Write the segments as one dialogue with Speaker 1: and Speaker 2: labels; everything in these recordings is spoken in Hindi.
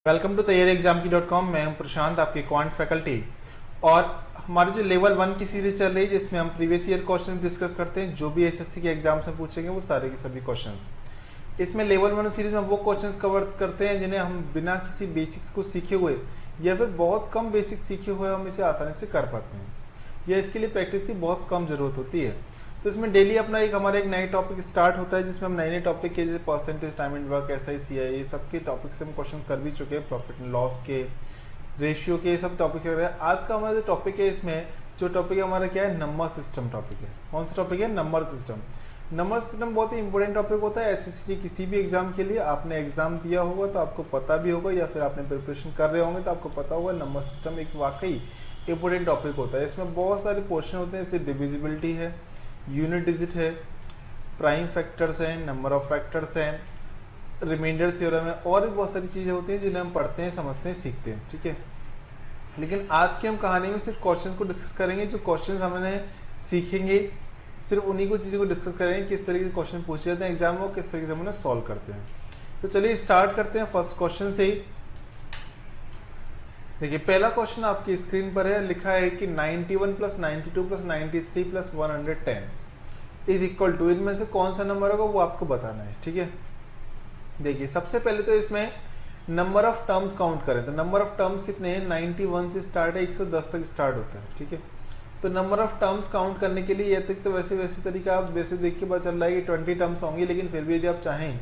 Speaker 1: Welcome to तैयारीएग्जाम.com। मैं हूं प्रशांत, आपके क्वांट फैकल्टी। और हमारी जो लेवल 1 की सीरीज चल रही है जिसमें हम प्रीवियस ईयर क्वेश्चन डिस्कस करते हैं, जो भी एसएससी के एग्जाम्स में पूछेंगे वो सारे के सभी क्वेश्चंस। इसमें लेवल 1 सीरीज में वो क्वेश्चंस कवर करते हैं जिन्हें हम बिना किसी बेसिक्स को सीखे हुए या फिर बहुत कम बेसिक्स सीखे हुए हम इसे आसानी से कर पाते हैं, या इसके लिए प्रैक्टिस की बहुत कम जरूरत होती है। तो इसमें डेली अपना हमारा एक नया टॉपिक स्टार्ट होता है जिसमें हम नए नए टॉपिक के जैसे percentage, time and work, SI, CI, ये सबके टॉपिक से हम क्वेश्चन कर भी चुके हैं, प्रॉफिट एंड लॉस के, रेशियो के, ये सब टॉपिक है। आज का हमारा जो टॉपिक है, इसमें जो टॉपिक है हमारा क्या है, नंबर सिस्टम टॉपिक है। कौन सा टॉपिक है? Number system. नंबर सिस्टम बहुत ही इंपॉर्टेंट टॉपिक होता है एसएससी के किसी भी एग्जाम के लिए। आपने एग्जाम दिया होगा तो आपको पता भी होगा, या फिर आपने प्रिपरेशन कर रहे होंगे तो आपको पता होगा नंबर सिस्टम एक वाकई इंपॉर्टेंट टॉपिक होता है। इसमें बहुत सारे पोर्शन होते हैं, जैसे डिविजिबिलिटी है, यूनिट डिजिट है, प्राइम फैक्टर्स हैं, नंबर ऑफ फैक्टर्स हैं, रिमाइंडर थ्योरम है, और भी बहुत सारी चीज़ें होती हैं जिन्हें हम पढ़ते हैं, समझते हैं, सीखते हैं। ठीक है, लेकिन आज की हम कहानी में सिर्फ क्वेश्चंस को डिस्कस करेंगे। जो क्वेश्चंस हमने सीखेंगे सिर्फ उन्हीं को चीज़ों को डिस्कस करेंगे, किस तरीके से क्वेश्चन पूछे जाते हैं एग्जाम में, किस तरीके से हम उन्हें सॉल्व करते हैं। तो चलिए स्टार्ट करते हैं फर्स्ट क्वेश्चन से ही। देखिए पहला क्वेश्चन आपकी स्क्रीन पर है, लिखा है कि 91 plus 92 plus 93 plus 110 is equal to, इनमें से कौन सा नंबर होगा वो आपको बताना है। ठीक है, देखिए सबसे पहले तो इसमें नंबर ऑफ टर्म्स काउंट करें तो नंबर ऑफ टर्म्स कितने हैं, 91 से स्टार्ट है, 110 तक स्टार्ट होता है। ठीक है, तो नंबर ऑफ टर्म्स काउंट करने के लिए यह तो वैसे तरीका आप वैसे देख के पता चल रहा है कि 20 टर्म्स होंगी, लेकिन फिर भी यदि आप चाहें,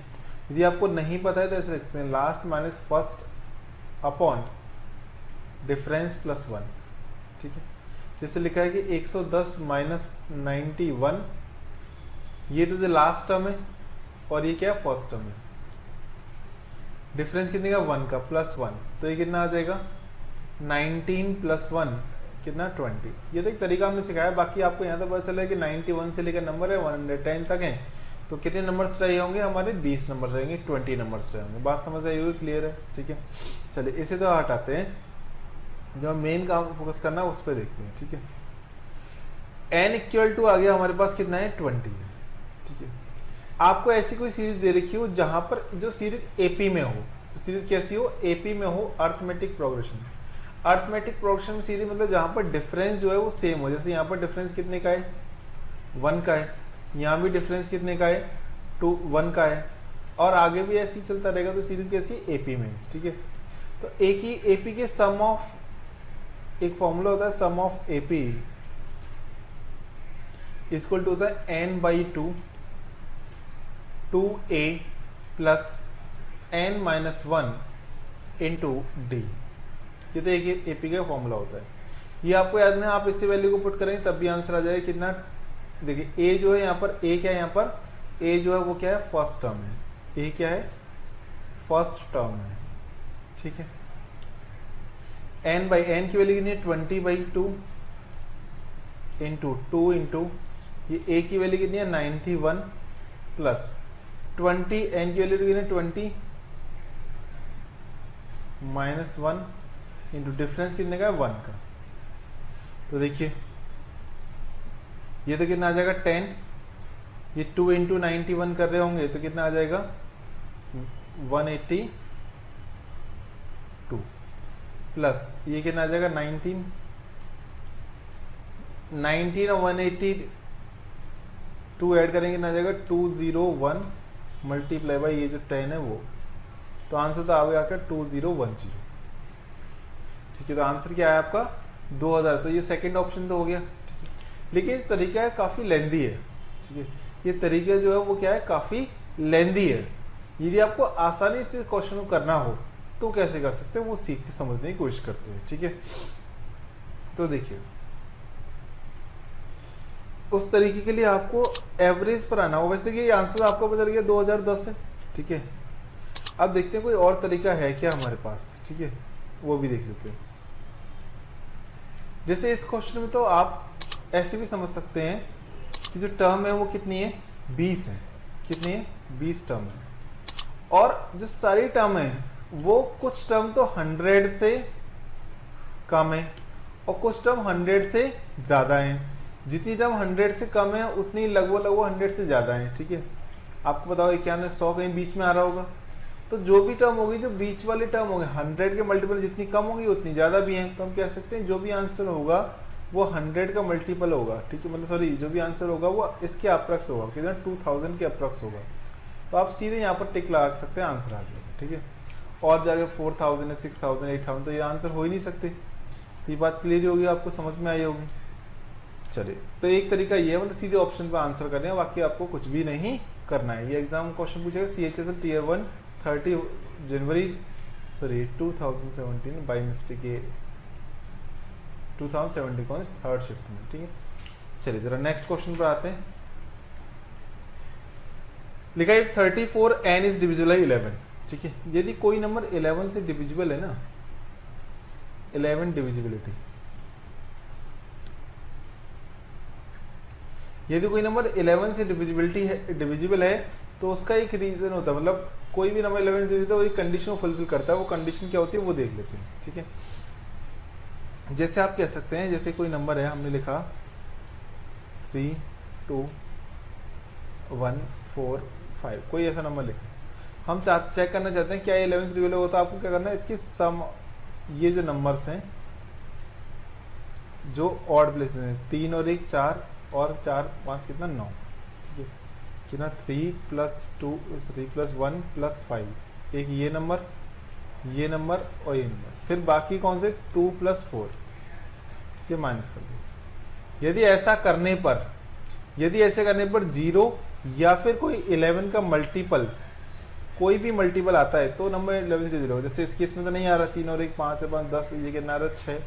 Speaker 1: यदि आपको नहीं पता है तो ऐसे लिख सकते हैं, last minus first upon difference plus 1। ठीक है, जैसे लिखा है कि 110 माइनस 91, ये तो जो लास्ट टर्म है और ये क्या है, फर्स्ट टर्म है। डिफरेंस कितने का, 1 का, प्लस 1, तो ये कितना आ जाएगा, 19 प्लस 1 कितना, 20। ये तो एक तरीका हमने सिखाया, बाकी आपको यहाँ तक पता चला है कि 91 से लेकर नंबर है 110 तक है, तो कितने नंबर्स रहे होंगे हमारे, 20 नंबर रहेंगे, 20 नंबर्स रहे होंगे। बात समझ आई होगी, क्लियर है? ठीक है, चलिए इसे तो हटाते हैं, जो मेन काम फोकस करना है उस पर देखते हैं। ठीक है, n इक्वल टू आ गया हमारे पास कितना है, 20 है। ठीक है, आपको ऐसी कोई सीरीज दे रखी हो जहां पर जो सीरीज एपी में हो, सीरीज कैसी हो, एपी में हो, arithmetic progression. Arithmetic progression series मतलब जहां पर डिफरेंस जो है वो सेम हो, जैसे यहाँ पर डिफरेंस कितने का है, 1 का है, यहाँ भी डिफरेंस कितने का है, 1 का है, और आगे भी ऐसे ही चलता रहेगा, तो सीरीज कैसी, एपी में। ठीक है, तो एक ही एपी के सम ऑफ, एक फॉर्मूला होता है sum of AP equal to होता है n by 2a plus n minus 1 into D. ये तो एक एपी का फॉर्मूला होता है, ये आपको याद नहीं, आप इसी वैल्यू को पुट करेंगे तब भी आंसर आ जाएगा कितना। देखिए a जो है यहाँ पर, a क्या है यहाँ पर, a जो है वो क्या है, फर्स्ट टर्म है, a क्या है, फर्स्ट टर्म है। ठीक है, n बाई n की वैल्यू कितनी है, 20 बाई 2 इंटू 2 इंटू ये a की वैल्यू कितनी है, 91 प्लस 20, n की वैल्यू कितनी है, 20 माइनस 1 इंटू डिफरेंस कितने का है, 1 का। तो देखिए ये तो कितना आ जाएगा, 10, ये 2 इंटू 91 कर रहे होंगे तो कितना आ जाएगा, 182 प्लस ये कितना आ जाएगा, 19 और 182 ऐड करेंगे कितना आ जाएगा, 201 मल्टीप्लाई बाई ये जो 10 है वो, तो आंसर तो आ गया आपका 2010। ठीक है, तो आंसर क्या है आपका, 2000। तो ये सेकंड ऑप्शन तो हो गया। ठीक है, लेकिन इस तरीका है काफी लेंदी है। ठीक है, ये तरीका जो है वो क्या है, काफी लेंदी है। यदि आपको आसानी से क्वेश्चन को करना हो तो कैसे कर सकते हैं, वो सीख के समझने की कोशिश करते हैं। ठीक है, तो देखिए उस तरीके के लिए आपको एवरेज पर आना होगा। वैसे देखिए आंसर आपको पता चल गया 2010 है। ठीक है, अब देखते हैं कोई और तरीका है क्या हमारे पास। ठीक है, वो भी देख लेते हैं। जैसे इस क्वेश्चन में तो आप ऐसे भी समझ सकते हैं कि जो टर्म है वो कितनी है, 20 है। कितनी है, 20 टर्म है, और जो सारी टर्म है वो कुछ टर्म तो 100 से कम है और कुछ टर्म 100 से ज्यादा है। जितनी टर्म 100 से कम है उतनी लगभग 100 से ज्यादा है। ठीक है, आपको पता होगा 91 100 कहीं बीच में आ रहा होगा, तो जो भी टर्म होगी, जो बीच वाली टर्म होगी, 100 के मल्टीपल जितनी कम होगी उतनी ज़्यादा भी है, तो हम कह सकते हैं जो भी आंसर होगा वो 100 का मल्टीपल होगा, ठीक है, मतलब सॉरी, जो भी आंसर होगा वो इसके अप्रॉक्स होगा, कितना 2000 के अप्रॉक्स होगा। तो आप सीधे यहाँ पर टिक लगा सकते हैं, आंसर आ जाएगा, ठीक है। और जाके 4000 है, 6000, 8000, तो ये आंसर हो ही नहीं सकते। तो ये बात क्लियर होगी, आपको समझ में आई होगी। चलिए, तो एक तरीका ये है, मतलब सीधे ऑप्शन पर आंसर करने हैं, बाकी आपको कुछ भी नहीं करना है। ये एग्जाम क्वेश्चन पूछेगा CHSL Tier 1 30 January 2017 by mistake, ये 2070 कौन थर्ड शिफ्ट में, ठीक है। चलिए जरा नेक्स्ट क्वेश्चन पर आते हैं। लिखा है 34n इज डिविजिबल है 11, ठीक है। यदि कोई नंबर 11 से डिविजिबल है ना, 11 डिविजिबिलिटी, यदि कोई नंबर 11 से डिविजिबल है तो उसका एक रीजन होता है, मतलब कोई भी नंबर 11 से वो एक कंडीशन को फुलफिल करता है, वो कंडीशन क्या होती है वो देख लेते हैं, ठीक है। जैसे आप कह सकते हैं, जैसे कोई नंबर है, हमने लिखा 3 2 1 4 5, कोई ऐसा नंबर लिखा, हम चेक करना चाहते हैं क्या 11 से डिविजिबल होता है। आपको क्या करना है, इसकी सम, ये जो नंबर्स हैं जो ऑड प्लेसेस हैं, 3 और 1 4 और 4 5 कितना 9, ठीक है, कितना 3 + 2 3 + 1 + 5, एक ये नंबर और ये नंबर, फिर बाकी कौन से 2 + 4, ये माइनस कर दो। यदि ऐसा करने पर 0 या फिर कोई 11 का मल्टीपल, कोई भी मल्टीपल आता है तो नंबर 11 से 0, जैसे इस केस में तो नहीं आ रहा, 3 और 1 5 है, 5 10, ये कितना आ रहा 6,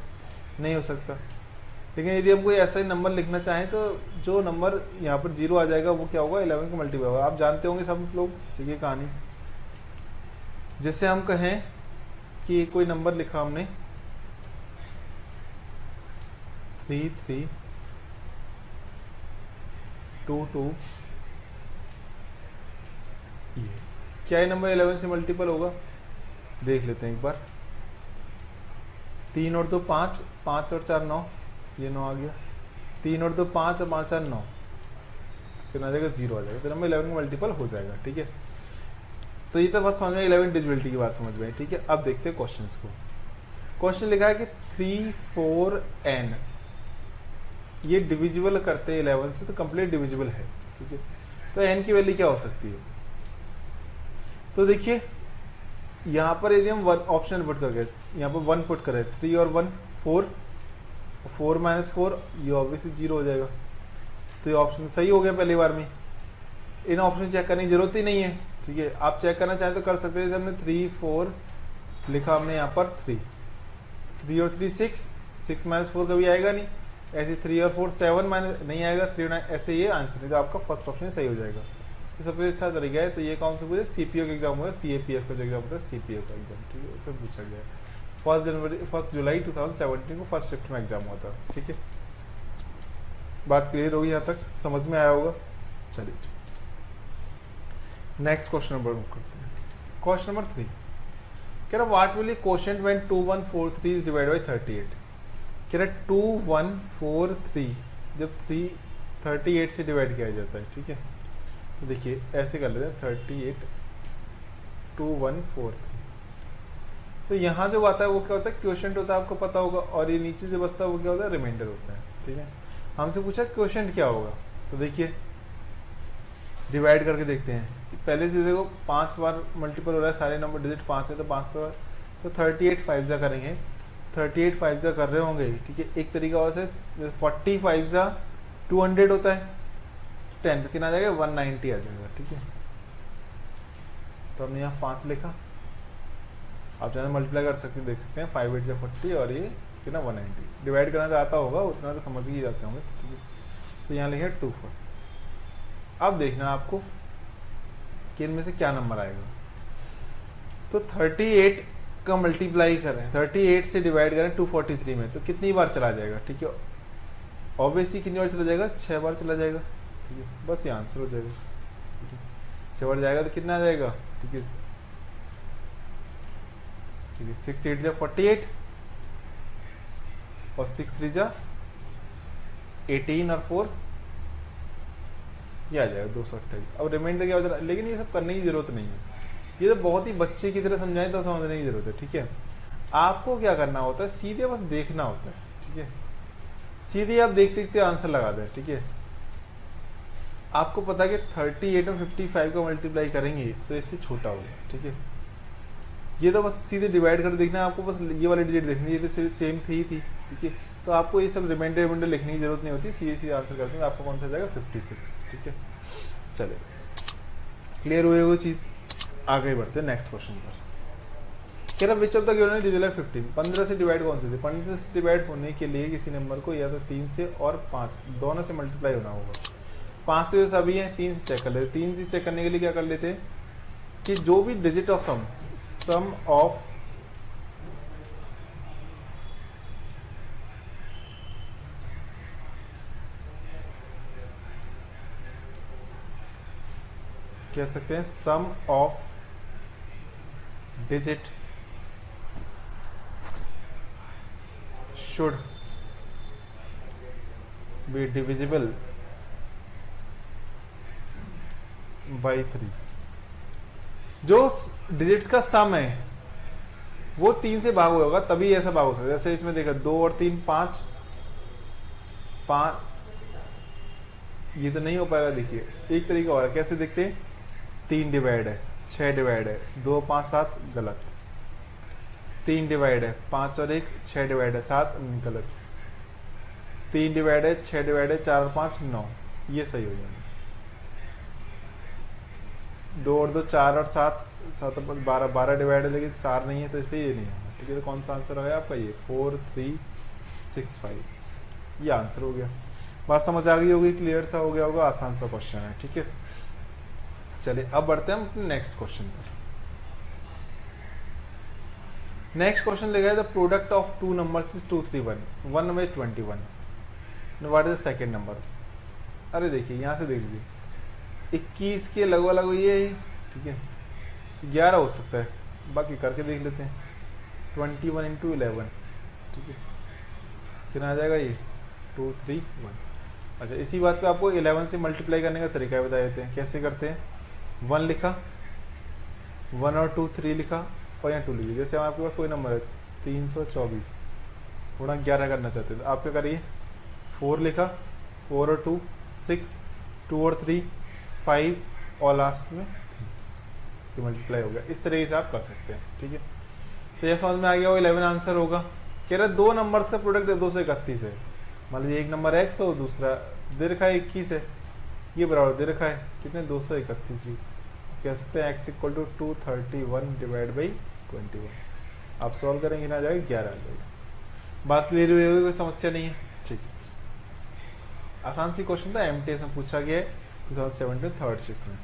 Speaker 1: नहीं हो सकता। लेकिन यदि हम कोई ऐसा ही नंबर लिखना चाहें तो जो नंबर यहाँ पर 0 आ जाएगा वो क्या होगा, 11 का मल्टीपल होगा। आप जानते होंगे सब लोग, ठीक है, कहानी। जैसे हम कहें कि कोई नंबर लिखा हमने 3 3 2 2, ये क्या ये नंबर 11 से मल्टीपल होगा, देख लेते हैं एक बार। 3 और 2 5, 5 और 4 9, ये 9 आ गया। 3 और 2 5 और 5 4 9, फिर आ जाएगा 0 आ जाएगा, तो नंबर 11 का मल्टीपल हो जाएगा, ठीक है। तो ये तो बस समझ में 11 डिविजिबिलिटी की बात समझ में, ठीक है। अब देखते हैं क्वेश्चंस को। क्वेश्चन लिखा है कि 3 4 n, ये डिविजिबल करते हैं 11 से, तो कंप्लीट डिविजिबल है, ठीक है। तो n की वैल्यू क्या हो सकती है, तो देखिए यहाँ पर यदि हम ऑप्शन पुट करके, यहाँ पर 1 पुट करें, 3 और 1 4, 4 - 4, ये ऑब्वियसली 0 हो जाएगा। तो ये ऑप्शन सही हो गया पहली बार में, इन ऑप्शन चेक करने की जरूरत ही नहीं है, ठीक है। आप चेक करना चाहें तो कर सकते हैं, जैसे हमने 3 4 लिखा, हमने यहाँ पर 3 और 3 6 - 4 कभी आएगा नहीं, ऐसे 3 और 4 7 नहीं आएगा, 3 9, ऐसे ये आंसर है, तो आपका फर्स्ट ऑप्शन सही हो जाएगा। ये सबसे अच्छा तरीका है। तो ये कौन सा पूछे, CPO का एग्जाम हुआ, CAPF का जो एग्जाम होता है, CPO का एग्जाम, ठीक है, उससे पूछा गया है। 1 जुलाई 2017 को फर्स्ट शिफ्ट में एग्जाम हुआ था, ठीक है। बात क्लियर होगी, यहाँ तक समझ में आया होगा। चलिए नेक्स्ट क्वेश्चन नंबर करते हैं। क्वेश्चन नंबर 3 कह रहा what will be quotient when 2143 is divided by 38। कह रहा 2143 जब 38 से डिवाइड किया जाता है, ठीक है। तो देखिए ऐसे कर लेते हैं, 38 2143, तो यहाँ जो आता है वो क्या होता है, क्वोशिएंट होता है, आपको पता होगा, और ये नीचे जो बचता है वो क्या होता है, रिमाइंडर होता है, ठीक है। हमसे पूछा क्वोशिएंट क्या होगा, तो देखिए डिवाइड करके देखते हैं। पहले से देखो 5 बार मल्टीपल हो रहा है, सारे नंबर डिजिट 5 है, तो 5 बार, तो 38 5 जा करेंगे, 38 5 जा कर रहे होंगे, ठीक है। एक तरीका और से 40 5 जा 200 होता है, 10 तो कितना आ जाएगा, 190 आ जाएगा, ठीक है। तो हमने यहाँ 5 लिखा, आप चाहे मल्टीप्लाई कर सकते हैं, देख सकते हैं 5 8 जा 40 और ये कितना 190। डिवाइड करना तो आता होगा, उतना तो समझ ही जाते होंगे, ठीक है। तो यहाँ लिखे 24। अब देखना आपको कि इनमें से क्या नंबर आएगा। तो 38 का मल्टीप्लाई करें, 38 से डिवाइड करें 243 में, तो कितनी बार चला जाएगा, ठीक है। ऑब्वियसली कितनी बार चला जाएगा, 6 बार चला जाएगा, ठीक है। बस ये आंसर हो जाएगा, ठीक है। 6 बार जाएगा तो कितना आ जाएगा, ठीक है, 6 8 जा 48 और 6 3 जा 18 और 4 ये आ जाएगा 228। अब रिमाइंडर क्या हो जाएगा, लेकिन ये सब करने की जरूरत नहीं है, ये तो बहुत ही बच्चे की तरह समझाएं तो समझने की जरूरत है, ठीक है। आपको क्या करना होता है, सीधे बस देखना होता है, ठीक है। सीधे आप देखते देखते आंसर लगा दें, ठीक है। आपको पता है कि 38 और 55 को मल्टीप्लाई करेंगे तो इससे छोटा होगा, ठीक है। ये तो बस सीधे डिवाइड कर देखना है आपको, बस ये वाली डिजिट देखनी है, ये तो सेम थी, ठीक है। तो आपको ये सब रिमाइंडर लिखने की जरूरत नहीं होती, सीधे सीधे आंसर करते हैं। आपको कौन सा जाएगा 56, ठीक है। चलिए क्लियर हुई वो चीज़, आगे बढ़ते हैं नेक्स्ट क्वेश्चन पर। कह रहा which of the given digital है 15, 15 से डिवाइड कौन से थे। 15 से डिवाइड होने के लिए किसी नंबर को या तो 3 से और 5 दोनों से मल्टीप्लाई होना होगा। 5 से सभी हैं, 3 से चेक कर लेते। 3 से चेक करने के लिए क्या कर लेते हैं कि जो भी डिजिट ऑफ सम ऑफ कह सकते हैं sum of digit should be divisible by 3। जो डिजिट्स का सम है वो 3 से भाग होगा तभी ऐसा भाग हो सकता है। जैसे इसमें देखा 2 और 3 5, ये तो नहीं हो पाएगा। देखिए एक तरीका और है, कैसे देखते हैं, 3 डिवाइड है, 6 डिवाइड है, 2 5 7 गलत। 3 डिवाइड है, 5 और 1 6 डिवाइड है, 7 गलत। 3 डिवाइड है, 6 डिवाइड है, 4 और 5 9, ये सही हो जाएगा। 2 और 2 4 और 7 7 और 12 12 डिवाइड है, लेकिन 4 नहीं है तो इसलिए ये नहीं होगा, ठीक है। तो कौन सा आंसर है आपका, ये 4 3 6 5, ये आंसर हो गया। बात समझ आ गई होगी, क्लियर सा हो गया होगा, आसान सा क्वेश्चन है, ठीक है। चलिए अब बढ़ते हैं हम अपने नेक्स्ट क्वेश्चन पर। नेक्स्ट क्वेश्चन लिखा है the product of two numbers is 231, 1 में 21, what is the second number. अरे देखिए यहाँ से देख लीजिए 21 के लगभग लगभग ये है, ठीक है। 11 हो सकता है, बाकी करके देख लेते हैं। 21 इंटू 11, ठीक है, कितना आ जाएगा ये 231। अच्छा इसी बात पे आपको 11 से मल्टीप्लाई करने का तरीका बता देते हैं। कैसे करते हैं, 1 लिखा, 1 और 2 3 लिखा और यहाँ 2 लिखिए। जैसे आपके पास कोई नंबर है 324 गुणा 11 करना चाहते हैं तो आप क्या करिए, 4 लिखा, 4 और 2 6, 2 और 3 5 और लास्ट में 3, मल्टीप्लाई हो गया। इस तरीके से आप कर सकते हैं, ठीक है। तो यह समझ में आ गया, वो 11 आंसर होगा। कह रहा है दो नंबर्स का प्रोडक्ट है 231 है। मान लीजिए एक नंबर x और दूसरा दे रखा है 21 है, ये बराबर दे रखा है कितने 231 की। कह सकते हैं x equal to 231 divide by 21। आप सॉल्व करेंगे ना, आ जाएगा 11 आ जाएगा। बात क्लियर हुई होगी, कोई समस्या नहीं है, ठीक है। आसान सी क्वेश्चन था, MTS में पूछा गया है 2017 थर्ड शिफ्ट में।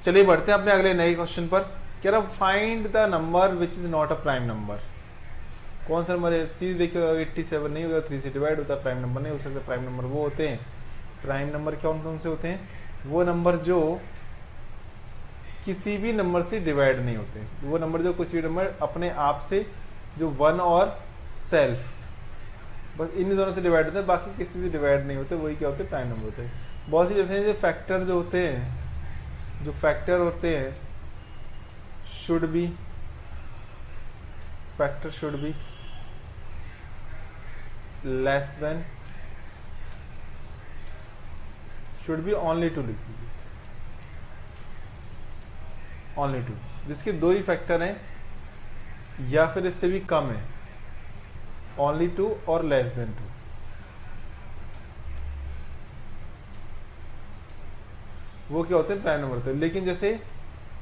Speaker 1: चलिए बढ़ते हैं अपने अगले नए क्वेश्चन पर। कह रहा find the number which is not a prime number. कौन सा नंबर है, सीधे देखिए 87 नहीं होगा, 3 से डिवाइड होता है, प्राइम नंबर नहीं हो सकता। प्राइम नंबर वो होते हैं, प्राइम नंबर कौन कौन से होते हैं, वो नंबर जो किसी भी नंबर से डिवाइड नहीं होते, वो नंबर जो किसी भी नंबर अपने आप से, जो 1 और सेल्फ, बस इन दोनों से डिवाइड होते हैं, बाकी किसी से डिवाइड नहीं होते, वही क्या होते हैं, प्राइम नंबर होते हैं। बहुत सी डिफरेंस है, फैक्टर जो होते हैं, जो फैक्टर होते हैं should be, factor should be less than, should be only 2 लिख दीजिए, ओनली 2, जिसके 2 ही फैक्टर हैं या फिर इससे भी कम है, ओनली 2 और लेस देन 2। वो क्या होते हैं, प्राइम नंबर होते हैं। लेकिन जैसे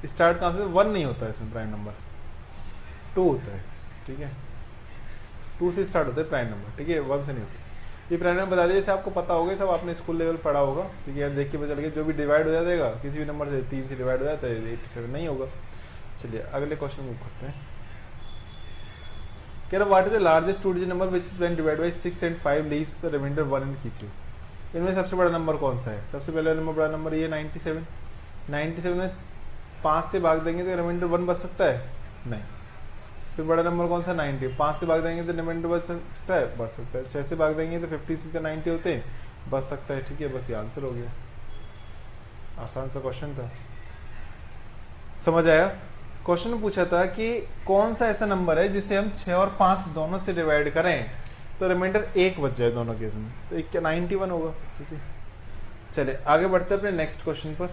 Speaker 1: स्टार्ट कहां से, 1 नहीं होता है इसमें, प्राइम नंबर 2 होता है, ठीक है। 2 से स्टार्ट होता है प्राइम नंबर, ठीक है, 1 से नहीं होता। ये प्राइम नंबर बता दिए, जैसे आपको पता होगा, सब आपने स्कूल लेवल पढ़ा होगा, ठीक है। देख के पता चल गया, जो भी डिवाइड हो जाएगा किसी भी नंबर से, 3 से डिवाइड हो जाता है 87 नहीं होगा। चलिए अगले क्वेश्चन मूव करते हैं। कह रहा what is the largest two digit number which is when divide by 6 and 5 leaves the remainder 1 and कीचेस। इनमें सबसे बड़ा नंबर कौन सा है, सबसे पहला नंबर बड़ा नंबर ये 97। 97 में 5 से भाग देंगे तो रिमाइंडर 1 बच सकता है, नहीं। फिर बड़ा नंबर कौन सा, 90, 5 से भाग देंगे तो रिमाइंडर बच सकता है, बच सकता है। 6 से भाग देंगे तो 56 से 90 होते हैं, बच सकता है, ठीक है। बस ये आंसर हो गया, आसान सा क्वेश्चन था, समझ आया। क्वेश्चन में पूछा था कि कौन सा ऐसा नंबर है जिसे हम 6 और 5 दोनों से डिवाइड करें तो रिमाइंडर 1 बच जाए दोनों केस में, तो 1 क्या 91 होगा। ठीक है, चलिए आगे बढ़ते हैं अपने नेक्स्ट क्वेश्चन पर।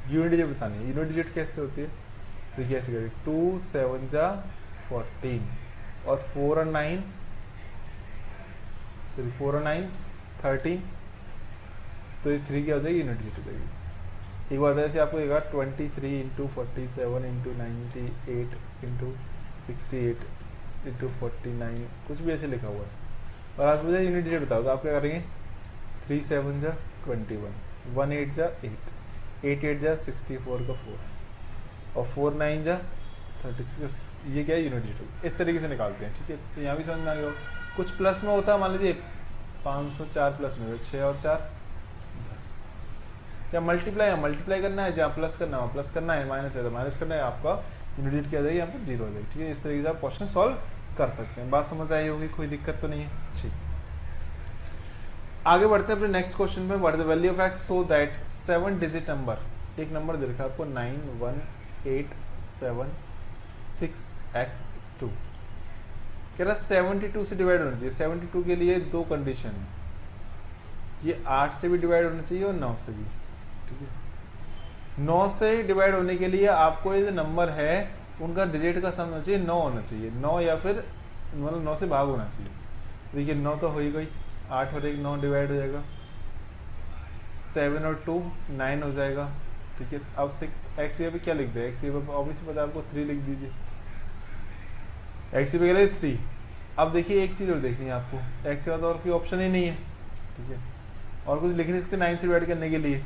Speaker 1: यूनिट डिजिट बतानी है। यूनिट डिजिट कैसे होती है, देखिए ऐसे करिए 2 7 जा 14 और 4 और 9 सॉरी 4 और 9 13, तो ये 3 क्या हो जाएगी, यूनिट डिजिट हो जाएगी। एक बार ऐसे आपको देगा 23 इंटू 47 इंटू 98 इंटू 68 इंटू 49, कुछ भी ऐसे लिखा हुआ है, और आज मुझे यूनिट डिजिट बताओ, तो आप क्या करेंगे 3 7 जा 21, 1 8 जा 8, 8 8 जा 64 का 4 और 4 9 जा 36, ये क्या है यूनिट डिजिट। इस तरीके से निकालते हैं। ठीक है, तो यहाँ भी समझ में आ गया। कुछ प्लस में होता है, मान लीजिए 504 प्लस में 6 और 4 10, जहाँ मल्टीप्लाई करना है, जहाँ प्लस करना है प्लस करना है, माइनस है तो माइनस करना है, आपका यूनिट डिजिट क्या आ जाएगी, यहाँ पर 0 हो जाएगी। ठीक है, इस तरीके से आप क्वेश्चन सॉल्व कर सकते हैं। बात समझ आई होगी, कोई दिक्कत तो नहीं है। ठीक, आगे बढ़ते हैं अपने नेक्स्ट क्वेश्चन पे। What is the value of x so that 7 digit number, एक नंबर दे रखा है आपको 91876x2, कह रहा 72 से डिवाइड होना चाहिए। 72 के लिए दो कंडीशन है, ये 8 से भी डिवाइड होना चाहिए और 9 से भी। ठीक है, 9 से डिवाइड होने के लिए आपको ये जो नंबर है उनका डिजिट का सम होना चाहिए 9 होना चाहिए, 9 या फिर मतलब 9 से भाग होना चाहिए। देखिए 9 तो हो ही गई, 8 और 1 9 डिवाइड हो जाएगा, 7 और 2 9 हो जाएगा। ठीक है, अब 6 एक्स पे क्या लिख दे, एक्स पे ऑब्वियसली पता है आपको 3 लिख दीजिए, एक्स पे क्या लिख 3। अब देखिए एक चीज़ और देखनी है आपको, एक्स के बाद और कोई ऑप्शन ही नहीं है। ठीक है, और कुछ लिख नहीं सकते 9 से डिवाइड करने के लिए,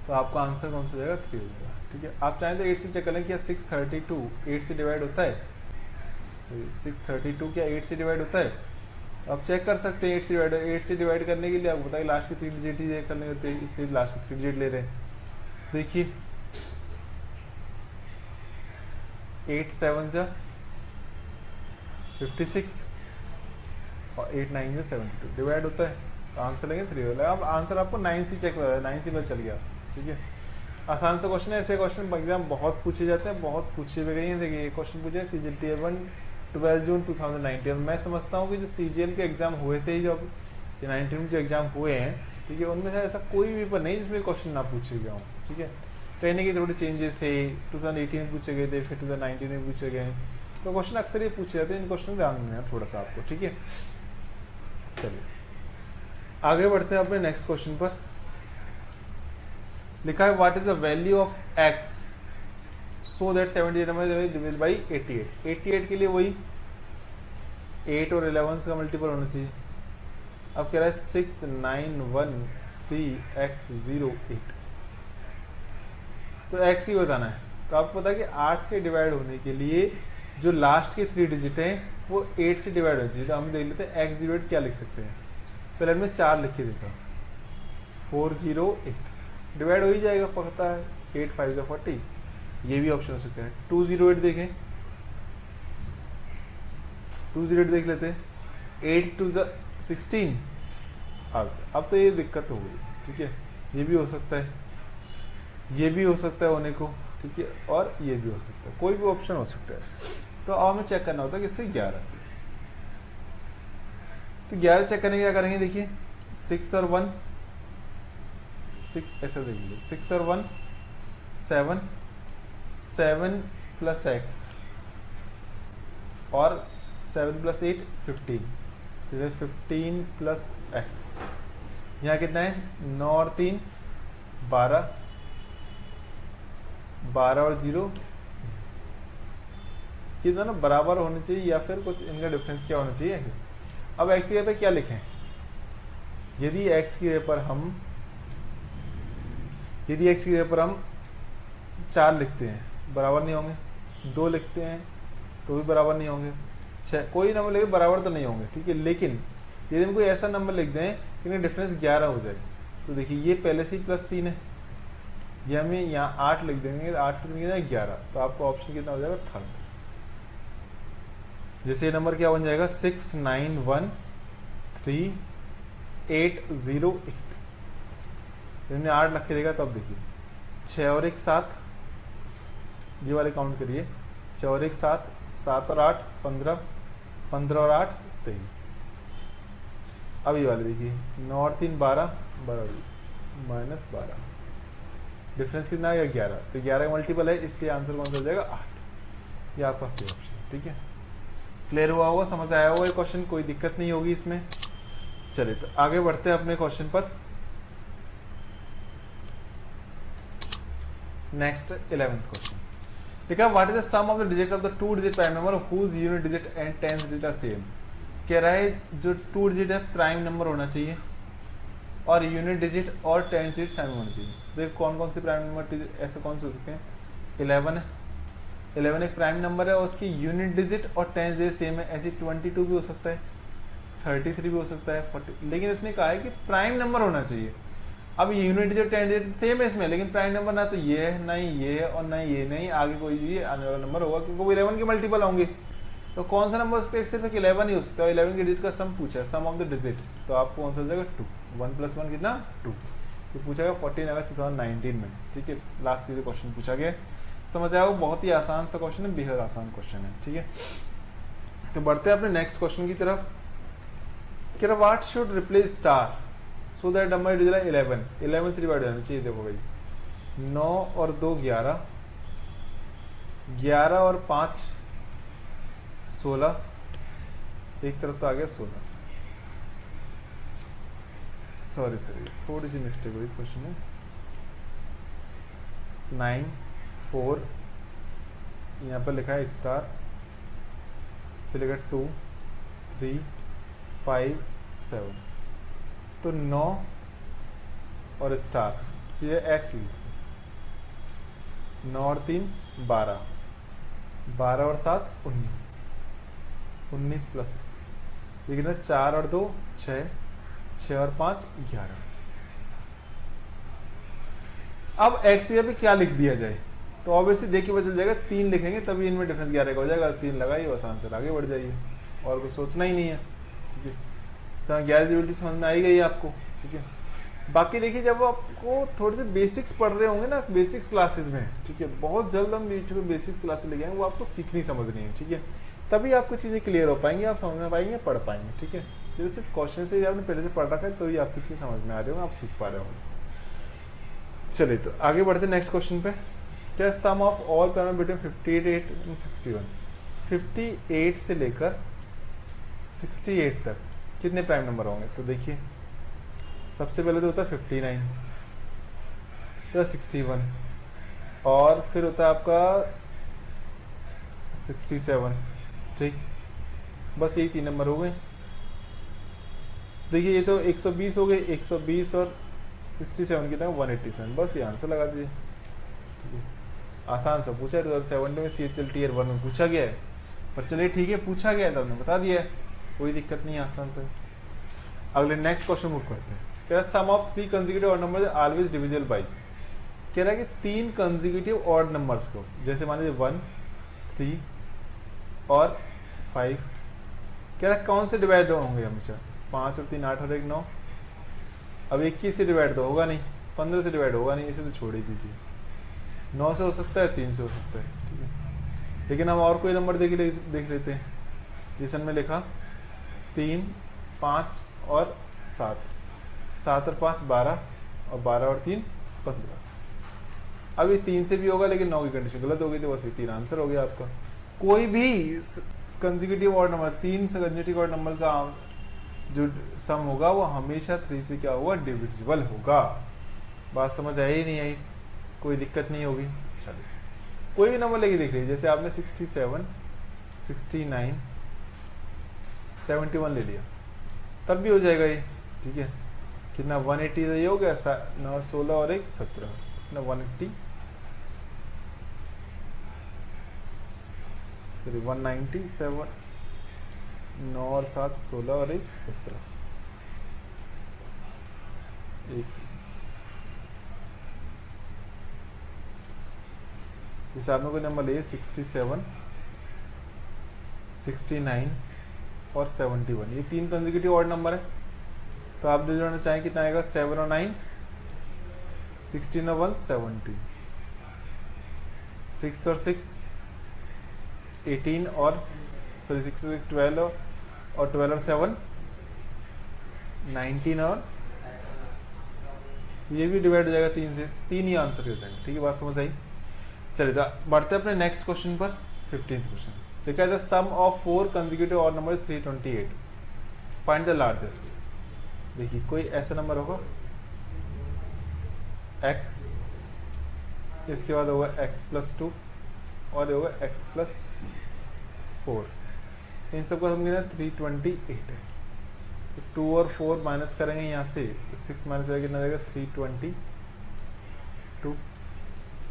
Speaker 1: तो आपका आंसर कौन सा हो जाएगा, 3 हो जाएगा। ठीक है, आप चाहें तो 8 से चेक कर लें क्या 632 8 से डिवाइड होता है, 632 क्या 8 से डिवाइड होता है, आप चेक कर सकते हैं। 8 से डिवाइड करने के लिए आपको बताइए लास्ट के 3 डिजिट ही करने होते हैं, इसलिए लास्ट के 3 डिजिट ले रहे हैं। देखिए 8 7 जा 56 और 8 9 जा 72 डिवाइड होता है, तो आंसर लेंगे 3 वाला। अब आंसर आपको 9 से चेक कर, 9 से पता चल गया। ठीक है, आसान सा क्वेश्चन है। ऐसे क्वेश्चन एग्जाम बहुत पूछे जाते हैं, बहुत पूछे भी गए हैं। देखिए ये क्वेश्चन पूछे CGL-T1 12 जून 2019। मैं समझता हूँ कि जो CGL के एग्जाम हुए थे, जो 19 में जो एग्जाम हुए हैं, ठीक है, उनमें से ऐसा कोई भी पेपर नहीं जिसमें क्वेश्चन ना पूछे गए हों। ठीक है, ट्रेनिंग के थोड़े चेंजेस थे, 2018 में पूछे गए थे, फिर 2019 में पूछे गए, तो क्वेश्चन अक्सर ये पूछे जाते हैं। इन क्वेश्चन ध्यान देना थोड़ा सा आपको। ठीक है, चलिए आगे बढ़ते हैं अपने नेक्स्ट क्वेश्चन पर। लिखा है what is the value of x so that 78 number divide by 88। 88 के लिए वही 8 और 11 का मल्टीपल होना चाहिए। अब कह रहा है 6913x08, तो x ही बताना है। तो आपको पता है कि 8 से डिवाइड होने के लिए जो लास्ट के 3 डिजिट हैं वो 8 से डिवाइड होना चाहिए। तो हम देख लेते हैं x08 क्या लिख सकते हैं, पहले हमने 4 लिख के देखा, 408 डिवाइड हो ही जाएगा, पता है 8 5 जा 40, ये भी ऑप्शन हो सकता है। 208 देखें, 208 देख लेते हैं, 8 2 जा 16। अब तो ये दिक्कत हो गई। ठीक है, ये भी हो सकता है, ये भी हो सकता है होने को। ठीक है, और ये भी हो सकता है, कोई भी ऑप्शन हो सकता है। तो अब हमें चेक करना होता है किससे, 11 से। तो 11 चेक करने क्या करेंगे, देखिए 6 और 1 6 ऐसा देख लीजिए, 6 और 1 7 7 प्लस x और 7 प्लस 8 15, 15 प्लस x। यहाँ कितना है 9 और 3 12, 12 और 0, ये दोनों बराबर होने चाहिए या फिर कुछ इनका डिफरेंस क्या होना चाहिए। अब x की जगह पे क्या लिखें, यदि x की जगह पर हम 4 लिखते हैं बराबर नहीं होंगे, 2 लिखते हैं तो भी बराबर नहीं होंगे, 6 कोई नंबर लेके बराबर तो नहीं होंगे। ठीक है, लेकिन यदि हम कोई ऐसा नंबर लिख दें कि डिफरेंस 11 हो जाए, तो देखिए ये पहले से ही +3 है, ये हमें यहाँ 8 लिख देंगे, 8 लिख देंगे 11, तो आपका ऑप्शन कितना हो जाएगा, थर्ड। जैसे ये नंबर क्या बन जाएगा 69130808। हमने 8 रख के देगा, तो अब देखिए 6 और 1 7, ये वाले काउंट करिए, 6 और 1 7, 7 और 8 15, 15 और 8 23। अब ये वाले देखिए, 9 और 3 12, 12 माइनस 12, डिफरेंस कितना आएगा 11, तो 11 का मल्टीपल है, इसलिए आंसर कौन सा हो जाएगा 8। ये आपका सही ऑप्शन। ठीक है, क्लियर हुआ होगा, समझ आया होगा ये क्वेश्चन, कोई दिक्कत नहीं होगी इसमें। चलिए तो आगे बढ़ते हैं अपने क्वेश्चन पर। नेक्स्ट 11th क्वेश्चन लिखा, what is the sum of the digits of the 2 digit prime number whose unit digit and 10th digit are same. कह रहा है जो 2 डिजिट है प्राइम नंबर होना चाहिए और यूनिट डिजिट और 10 डिजिट सेम होना चाहिए। देखो कौन कौन से प्राइम नंबर ऐसे कौन से हो सकते हैं, 11 है, 11 एक प्राइम नंबर है और उसकी यूनिट डिजिट और 10 डिजिट सेम है, ऐसे 22 भी हो सकता है, 33 भी हो सकता है, 40, लेकिन इसने कहा है कि प्राइम नंबर होना चाहिए। अब यूनिट डिजिट 10 डिजिट सेम है इसमें, लेकिन प्राइम नंबर ना तो ये है, ना ही ये है और ना ये नहीं, आगे कोई भी आने वाला नंबर होगा क्योंकि वो 11 के मल्टीपल होंगे। तो कौन सा नंबर उसका सिर्फ 11 ही हो सकता है, 11 के डिजिट का सम पूछा है, सम ऑफ द डिजिट, तो आपको कौन सा हो जाएगा 2, 1 + 1 कितना 2, तो पूछा गया 14 अगस्त 2019 में। ठीक है, लास्ट ईयर क्वेश्चन पूछा गया, समझ आया, वो बहुत ही आसान सा क्वेश्चन है, बेहद आसान क्वेश्चन है। ठीक है, तो बढ़ते हैं अपने नेक्स्ट क्वेश्चन की तरफ। कह रहा what should replace star so that number digit 11, 11 से डिवाइड होना चाहिए। देखो भाई 9 और 2 11, 11 और 5 16, एक तरफ तो आ गया 16, सॉरी थोड़ी सी मिस्टेक हुई इस क्वेश्चन में, 9 4, यहाँ पर लिखा है स्टार, फिर लिखा 2 3 5 7, तो 9 और स्टार, ये एक्स लिखा, 9 और 3 12, 12 और 7 19, 19 + x, ये कितना 4 और 2 6, 6 और 5 11। अब x यहाँ पे क्या लिख दिया जाए, तो ऑब्वियसली देख के पता चल जाएगा, 3 लिखेंगे तभी इनमें डिफरेंस 11 का हो जाएगा, 3 लगाइए बस आंसर आगे बढ़ जाइए, और कुछ सोचना ही नहीं है। ठीक है, गैस समझ में आई गई आपको। ठीक है, बाकी देखिए जब आपको थोड़े से बेसिक्स पढ़ रहे होंगे ना बेसिक्स क्लासेस में, ठीक है, बहुत जल्द हम यूट्यूब में बेसिक्स क्लासेस लेके आएंगे, वो आपको सीखनी समझनी है। ठीक है, तभी आपको चीज़ें क्लियर हो पाएंगी, आप समझ में पाएंगे, पढ़ पाएंगे। ठीक है, जैसे सिर्फ क्वेश्चन से आपने पहले से पढ़ रखा है तो ही आपकी चीज़ समझ में आ रही हो, आप सीख पा रहे होंगे। चलिए तो आगे बढ़ते नेक्स्ट क्वेश्चन पे। क्या sum of all prime between 58 and 61, 58 से लेकर 68 तक कितने प्राइम नंबर होंगे। तो देखिए सबसे पहले तो होता है 59, फिर 61 और फिर होता है आपका 67। ठीक, बस यही 3 नंबर हो गए। देखिए ये तो 120 हो गए, 120 और 67 कितना 187, बस ये आंसर लगा दीजिए। आसान सा पूछा है, 2070 में CHL Tier 1 में पूछा गया है, पर चलिए ठीक है पूछा गया है तो हमने बता दिया है, कोई दिक्कत नहीं है, आसान से। अगले नेक्स्ट क्वेश्चन मूव करते हैं। कह रहा है sum of 3 consecutive odd numbers always divisible by. कह रहा है कि 3 कंसेक्यूटिव ऑड नंबर्स को, जैसे मान लीजिए 1 3 और 5, कह रहा है कौन से डिवाइड होंगे हमेशा, 5 और 3 8 और 1 9। अब 21 से डिवाइड तो होगा नहीं, 15 से डिवाइड होगा नहीं, इसे तो छोड़ ही दीजिए। 9 से हो सकता है, 3 से हो सकता है। ठीक है, लेकिन हम और कोई नंबर देख लेते हैं, जिसमें में लिखा 3 5 और 7, 7 और 5 12 और 12 और 3 15। अब ये 3 से भी होगा, लेकिन 9 की कंडीशन गलत हो गई, तो बस ये 3 आंसर हो गया आपका। कोई भी consecutive odd number, 3 consecutive odd number का जो सम होगा वो हमेशा 3 से क्या होगा, डिविजिबल होगा। बात समझ आई ही नहीं आई, कोई दिक्कत नहीं होगी। चलिए कोई भी नंबर लेके देख लीजिए, जैसे आपने 67 69 71 ले लिया, तब भी हो जाएगा ये। ठीक है, कितना 180 ये हो गया, 9 16 और 1 17, कितना 180 सॉरी 197, 9 और 7 16 और 1 17। जैसे आपने कोई नंबर लिए 67 69 और 71, ये 3 कंसेक्यूटिव ऑड नंबर है, तो आप जो जोड़ना चाहें कितना आएगा, 7 और 9 16 और 1 17, 6 और 6 18 और सॉरी 6 और 6 12 और 12 और 7 19 और ये भी डिवाइड हो जाएगा 3 से, 3 ही आंसर हो जाएगा। ठीक है, बात समझ आई। चलिए तो बढ़ते हैं अपने नेक्स्ट क्वेश्चन पर। 15th क्वेश्चन लिखा है the sum of 4 consecutive odd number 328, find the largest. देखिए कोई ऐसा नंबर होगा x, इसके बाद होगा x प्लस 2 और ये होगा x प्लस 4, इन सबको हम गिना 328 है। तो 2 और 4 माइनस करेंगे यहाँ से, तो 6 माइनस करके कितना जाएगा 322।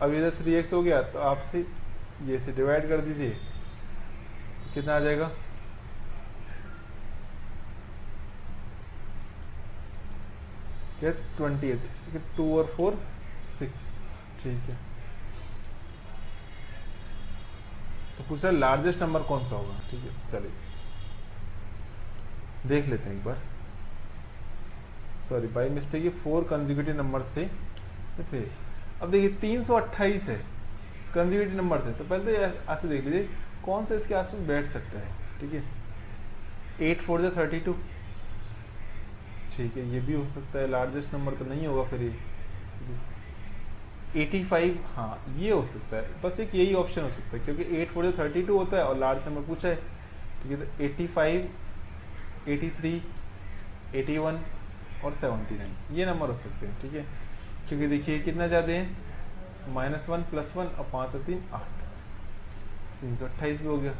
Speaker 1: अब इधर 3x हो गया तो आपसे ये से डिवाइड कर दीजिए, कितना आ जाएगा क्या 28, 2 और 4 6। ठीक है, तो पूछ रहा है लार्जेस्ट नंबर कौन सा होगा। ठीक है, चलिए देख लेते हैं एक बार। सॉरी बाई मिस्टेक ये 4 कंसेक्यूटिव नंबर्स थे। अब देखिए 328 है कंसेक्यूटिव नंबर से, तो पहले तो ऐसे देख लीजिए कौन सा इसके आसपास बैठ सकता है। ठीक है, 8 4 जा 32। ठीक है, ये भी हो सकता है, लार्जेस्ट नंबर तो नहीं होगा फिर ये। 85, हाँ ये हो सकता है, बस एक यही ऑप्शन हो सकता है क्योंकि 8 4 जा 32 होता है और लार्ज नंबर पूछा है। ठीक है, तो 85 83 81 और 79 ये नंबर हो सकते हैं। ठीक है, क्योंकि देखिए कितना ज़्यादा है, -1 +1 और 5 और 3 8, 328 भी हो गया।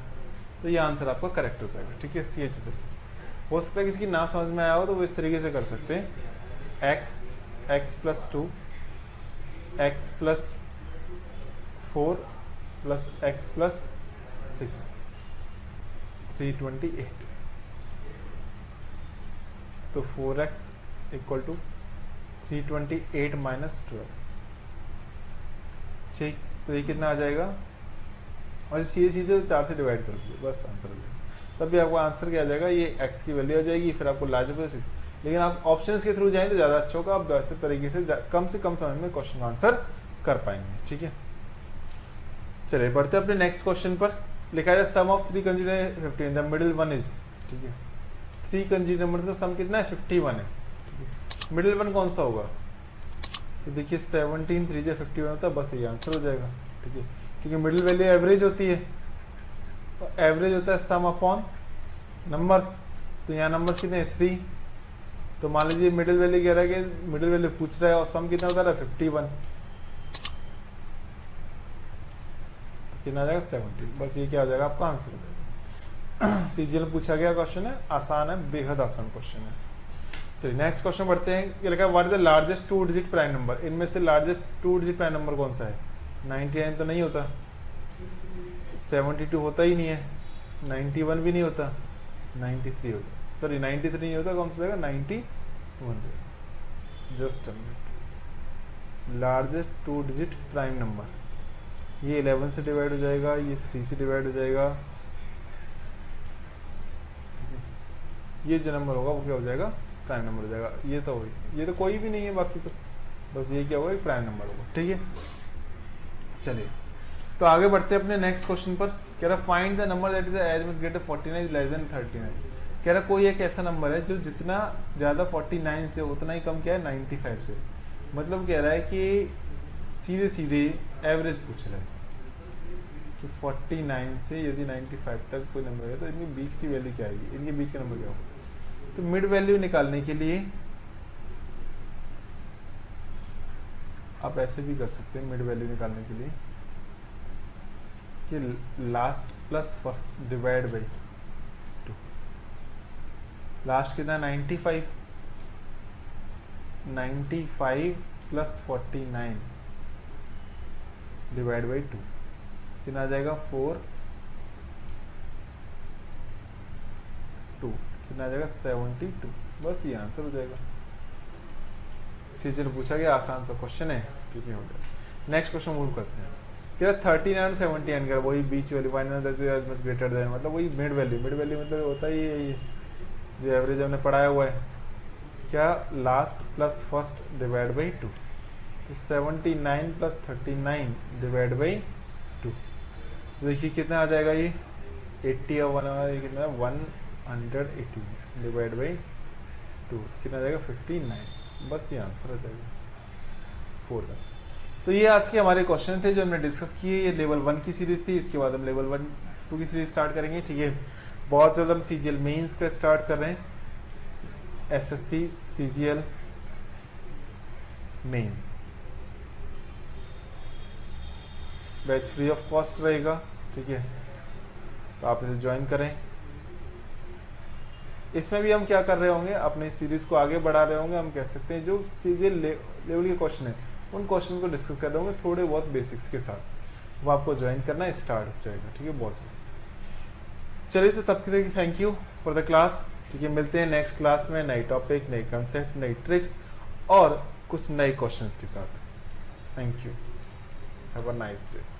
Speaker 1: तो ये आंसर आपका करेक्ट हो जाएगा। ठीक है, CH से हो सकता है किसी की ना समझ में आया हो तो वो इस तरीके से कर सकते हैं, x plus 2 x plus 4 plus x plus 6 328। तो 4x इक्वल टू 328 माइनस 12। ठीक, तो ये कितना आ जाएगा, और सीधे सीधे 4 से डिवाइड कर दीजिए, बस आंसर हो जाएगा। तब भी आपको आंसर क्या आ जाएगा, ये x की वैल्यू आ जाएगी, फिर आपको लार्ज, लेकिन आप ऑप्शंस के थ्रू जाएं तो ज़्यादा अच्छा होगा, आप बेहतर तरीके से कम समय में क्वेश्चन का आंसर कर पाएंगे। ठीक है, चलिए बढ़ते हैं अपने नेक्स्ट क्वेश्चन पर। लिखा है sum of 3 consecutive 15, the middle one is. ठीक है, 3 कंसेक्यूटिव नंबर्स का सम कितना है 51 है। मिडिल वन कौन सा होगा, तो देखिए 17 3 जा 51 होता है, बस ये आंसर हो जाएगा। ठीक है, क्योंकि मिडिल वैल्यू एवरेज होती है, तो एवरेज होता है सम अपॉन नंबर्स। तो यहाँ नंबर्स कितने हैं 3, तो मान लीजिए मिडिल वैल्यू कह रहा है कि मिडिल वैल्यू पूछ रहा है और सम कितना होता है 51, तो कितना आ जाएगा 70। बस ये क्या हो जाएगा आपका आंसर हो जाएगा। सीजीएल में पूछा गया क्वेश्चन है, आसान है, बेहद आसान क्वेश्चन है। चलिए नेक्स्ट क्वेश्चन बढ़ते हैं। ये लिखा है what is the largest 2 digit prime number. इनमें से लार्जेस्ट 2 डिजिट प्राइम नंबर कौन सा है, 99 तो नहीं होता, 72 होता ही नहीं है, 91 भी नहीं होता, 93 होता, सॉरी 93 नहीं होता, कौन सा जाएगा 91 जाएगा। Just a minute, largest 2 digit prime number, ये 11 से डिवाइड हो जाएगा, ये 3 से डिवाइड हो जाएगा, ये जो नंबर होगा वो क्या हो जाएगा प्राइम नंबर हो जाएगा। ये तो होगी, ये तो कोई भी नहीं है बाकी, तो बस ये क्या होगा एक प्राइम नंबर होगा। ठीक है, चलिए तो आगे बढ़ते हैं अपने नेक्स्ट क्वेश्चन पर। कह रहा find the number that is as much greater 49 less than 39। कह रहा कोई एक ऐसा नंबर है जो जितना ज़्यादा 49 से उतना ही कम क्या है 95 से। मतलब कह रहा है कि सीधे सीधे एवरेज पूछ रहा है कि 49 से यदि 95 तक कोई नंबर है तो इनके बीच की वैल्यू क्या आएगी, इनके बीच का नंबर क्या होगा। तो मिड वैल्यू निकालने के लिए आप ऐसे भी कर सकते हैं, मिड वैल्यू निकालने के लिए कि last plus first divide by 2। Last कितना 95 प्लस 49 डिवाइड बाई 2 कितना आ जाएगा 4 2 कितना आ जाएगा 72। बस ये आंसर हो जाएगा। सीजन पूछा गया, आसान सा क्वेश्चन है, ठीक है हो गया। नेक्स्ट क्वेश्चन मूव करते हैं। क्या 39 और 79 का वही बीच value find as much greater than, मतलब वही मिड वैल्यू मतलब होता ही है ये जो एवरेज हमने पढ़ाया हुआ है, क्या last plus first divide by 2। तो 79 प्लस 39 डिवाइड बाई 2 देखिए कितना आ जाएगा ये 80 और 1 कितना 180 डिवाइड बाई 2 कितना आ जाएगा 59। बस ये आंसर आ जाएगा 4 आंसर। तो ये आज के हमारे क्वेश्चन थे जो हमने डिस्कस किए। ये लेवल 1 की सीरीज थी, इसके बाद हम लेवल 1 2 की सीरीज स्टार्ट करेंगे। ठीक है, बहुत जल्द हम CGL मेंस का स्टार्ट कर रहे हैं, SSC CGL mains. Batch free of cost रहेगा। ठीक है, तो आप इसे ज्वाइन करें। इसमें भी हम क्या कर रहे होंगे, अपनी सीरीज को आगे बढ़ा रहे होंगे। हम कह सकते हैं जो CGL लेवल के क्वेश्चन है उन क्वेश्चन को डिस्कस कर रहे होंगे थोड़े बहुत बेसिक्स के साथ। वो आपको ज्वाइन करना स्टार्ट हो जाएगा। ठीक है, बहुत सही। चलिए, तो तब तक thank you for the class. ठीक है, मिलते हैं नेक्स्ट क्लास में नए टॉपिक, नए कंसेप्ट, नई ट्रिक्स और कुछ नए क्वेश्चंस के साथ। Thank you, have a nice day.